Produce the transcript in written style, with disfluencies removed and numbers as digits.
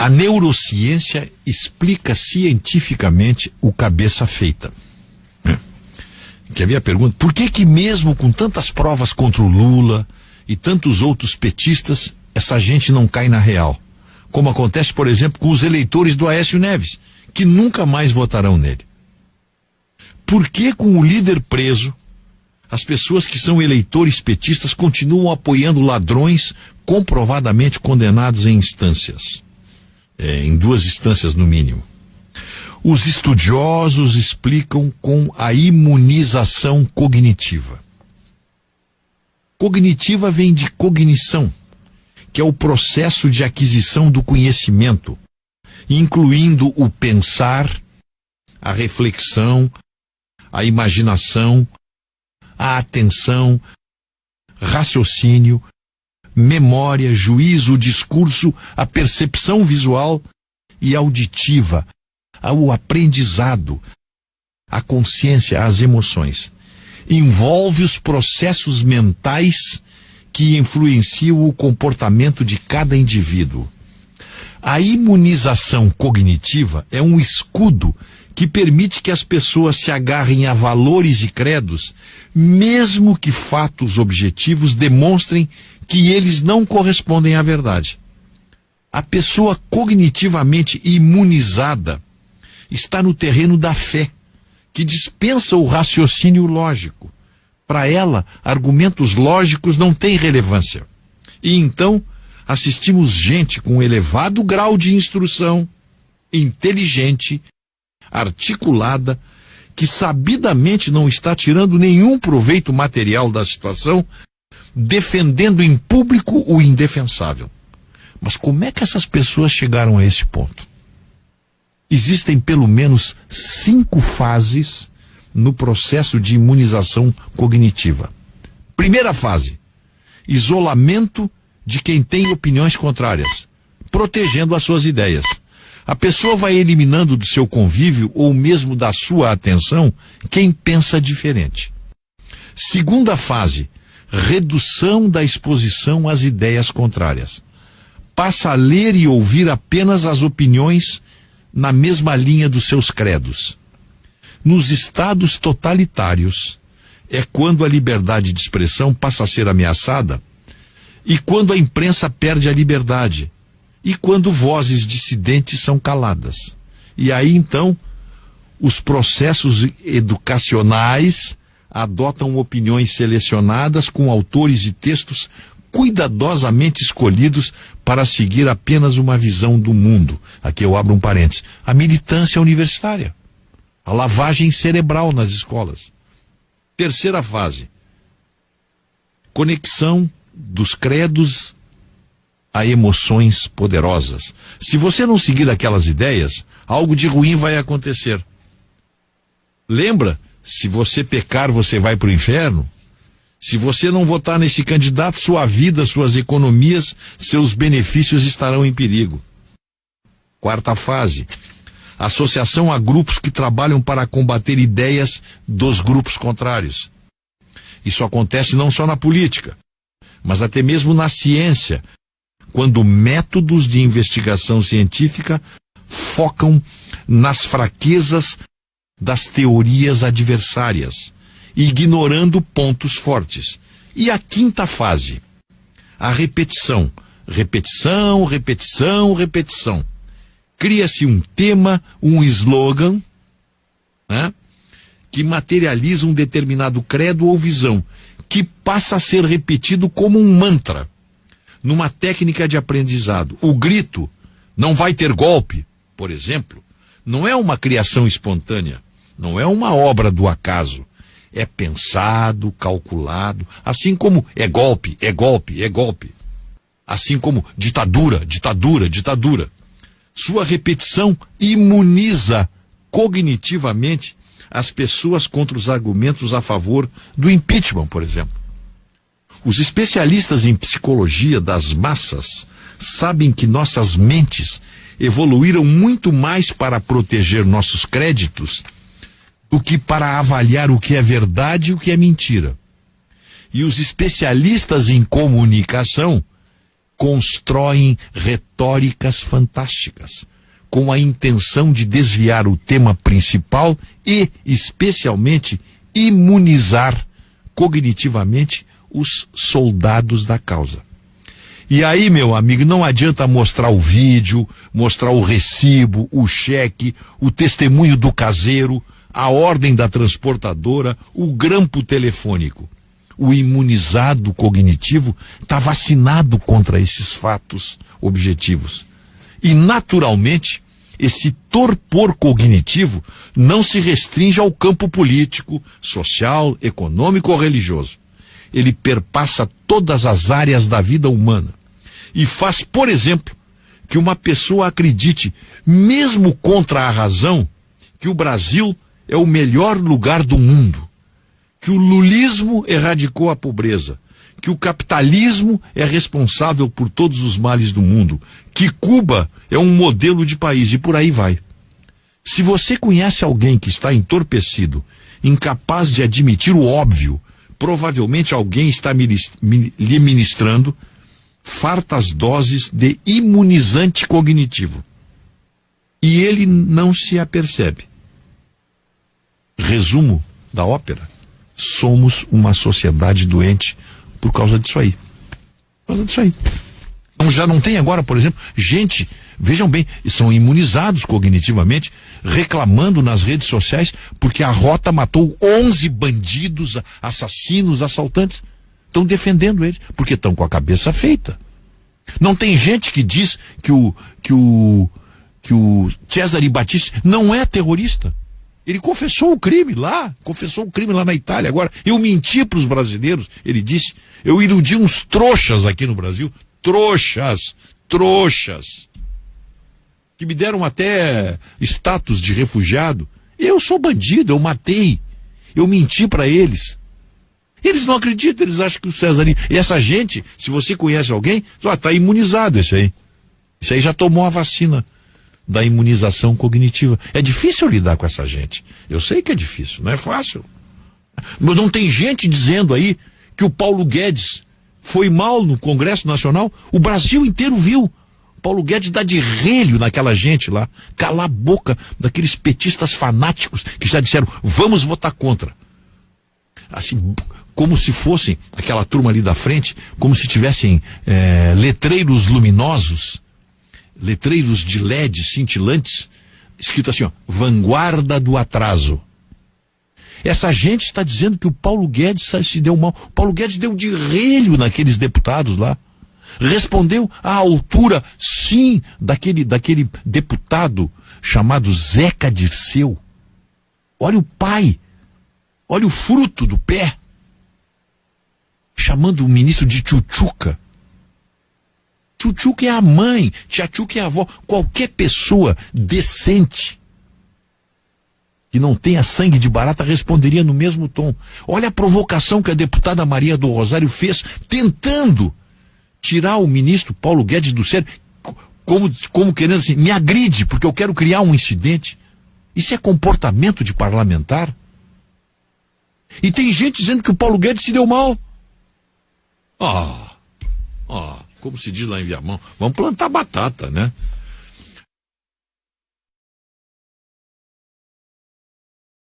A neurociência explica cientificamente o cabeça feita. Quer ver a pergunta? Por que mesmo com tantas provas contra o Lula e tantos outros petistas, essa gente não cai na real? Como acontece, por exemplo, com os eleitores do Aécio Neves, que nunca mais votarão nele. Por que com o líder preso, as pessoas que são eleitores petistas continuam apoiando ladrões comprovadamente condenados em instâncias? Em 2 instâncias no mínimo. Os estudiosos explicam com a imunização cognitiva. Cognitiva vem de cognição, que é o processo de aquisição do conhecimento, incluindo o pensar, a reflexão, a imaginação, a atenção, raciocínio, memória, juízo, discurso, a percepção visual e auditiva, o aprendizado, a consciência, as emoções. Envolve os processos mentais que influenciam o comportamento de cada indivíduo. A imunização cognitiva é um escudo que permite que as pessoas se agarrem a valores e credos, mesmo que fatos objetivos demonstrem que eles não correspondem à verdade. A pessoa cognitivamente imunizada está no terreno da fé, que dispensa o raciocínio lógico. Para ela, argumentos lógicos não têm relevância. E então, assistimos gente com elevado grau de instrução, inteligente, articulada, que sabidamente não está tirando nenhum proveito material da situação, defendendo em público o indefensável. Mas como é que essas pessoas chegaram a esse ponto? Existem pelo menos 5 fases no processo de imunização cognitiva. Primeira fase: isolamento de quem tem opiniões contrárias, protegendo as suas ideias. A pessoa vai eliminando do seu convívio ou mesmo da sua atenção quem pensa diferente. Segunda fase: redução da exposição às ideias contrárias. Passa a ler e ouvir apenas as opiniões na mesma linha dos seus credos. Nos estados totalitários, é quando a liberdade de expressão passa a ser ameaçada, e quando a imprensa perde a liberdade, e quando vozes dissidentes são caladas. E aí, então, os processos educacionais adotam opiniões selecionadas com autores e textos cuidadosamente escolhidos para seguir apenas uma visão do mundo. Aqui eu abro um parênteses. A militância universitária. A lavagem cerebral nas escolas. Terceira fase: conexão dos credos a emoções poderosas. Se você não seguir aquelas ideias, algo de ruim vai acontecer. Lembra? Se você pecar, você vai para o inferno. Se você não votar nesse candidato, sua vida, suas economias, seus benefícios estarão em perigo. Quarta fase: associação a grupos que trabalham para combater ideias dos grupos contrários. Isso acontece não só na política, mas até mesmo na ciência, quando métodos de investigação científica focam nas fraquezas das teorias adversárias, ignorando pontos fortes. E a quinta fase: a repetição. Repetição, repetição, repetição. Cria-se um tema, um slogan, né, que materializa um determinado credo ou visão, que passa a ser repetido como um mantra, numa técnica de aprendizado. O grito "não vai ter golpe", por exemplo, não é uma criação espontânea, não é uma obra do acaso. É pensado, calculado, assim como é golpe, é golpe, é golpe. Assim como ditadura, ditadura, ditadura. Sua repetição imuniza cognitivamente as pessoas contra os argumentos a favor do impeachment, por exemplo. Os especialistas em psicologia das massas sabem que nossas mentes evoluíram muito mais para proteger nossos créditos do que para avaliar o que é verdade e o que é mentira. E os especialistas em comunicação constroem retóricas fantásticas, com a intenção de desviar o tema principal e, especialmente, imunizar cognitivamente os soldados da causa. E aí, meu amigo, não adianta mostrar o vídeo, mostrar o recibo, o cheque, o testemunho do caseiro, a ordem da transportadora, o grampo telefônico. O imunizado cognitivo está vacinado contra esses fatos objetivos. E, naturalmente, esse torpor cognitivo não se restringe ao campo político, social, econômico ou religioso. Ele perpassa todas as áreas da vida humana e faz, por exemplo, que uma pessoa acredite, mesmo contra a razão, que o Brasil é o melhor lugar do mundo, que o lulismo erradicou a pobreza, que o capitalismo é responsável por todos os males do mundo, que Cuba é um modelo de país, e por aí vai. Se você conhece alguém que está entorpecido, incapaz de admitir o óbvio, provavelmente alguém está lhe ministrando fartas doses de imunizante cognitivo. E ele não se apercebe. Resumo da ópera: somos uma sociedade doente por causa disso aí. Por causa disso aí. Então já não tem agora, por exemplo, gente, vejam bem, são imunizados cognitivamente, reclamando nas redes sociais porque a rota matou 11 bandidos, assassinos, assaltantes. Estão defendendo eles, porque estão com a cabeça feita. Não tem gente que diz que o Cesare Battisti não é terrorista. Ele confessou o crime lá na Itália. Agora, eu menti para os brasileiros, ele disse, eu iludi uns trouxas aqui no Brasil, trouxas, que me deram até status de refugiado. Eu sou bandido, eu matei, eu menti para eles. Eles não acreditam, eles acham que o César... E essa gente, se você conhece alguém, está imunizado esse aí. Esse aí já tomou a vacina da imunização cognitiva. É difícil lidar com essa gente. Eu sei que é difícil, não é fácil. Mas não tem gente dizendo aí que o Paulo Guedes foi mal no Congresso Nacional. O Brasil inteiro viu. Paulo Guedes dá de relho naquela gente lá. Cala a boca daqueles petistas fanáticos que já disseram, vamos votar contra. Assim, como se fossem aquela turma ali da frente, como se tivessem letreiros luminosos, letreiros de LED cintilantes, escrito assim, ó, vanguarda do atraso. Essa gente está dizendo que o Paulo Guedes se deu mal. O Paulo Guedes deu de relho naqueles deputados lá. Respondeu à altura, sim, daquele deputado chamado Zeca Dirceu. Olha o pai, olha o fruto do pé. Chamando o ministro de tchutchuca. Tchutchuca é a mãe, tchutchuca é a avó. Qualquer pessoa decente que não tenha sangue de barata responderia no mesmo tom. Olha a provocação que a deputada Maria do Rosário fez, tentando tirar o ministro Paulo Guedes do sério, como querendo assim, me agride, porque eu quero criar um incidente. Isso é comportamento de parlamentar? E tem gente dizendo que o Paulo Guedes se deu mal. Como se diz lá em Viamão, vamos plantar batata, né?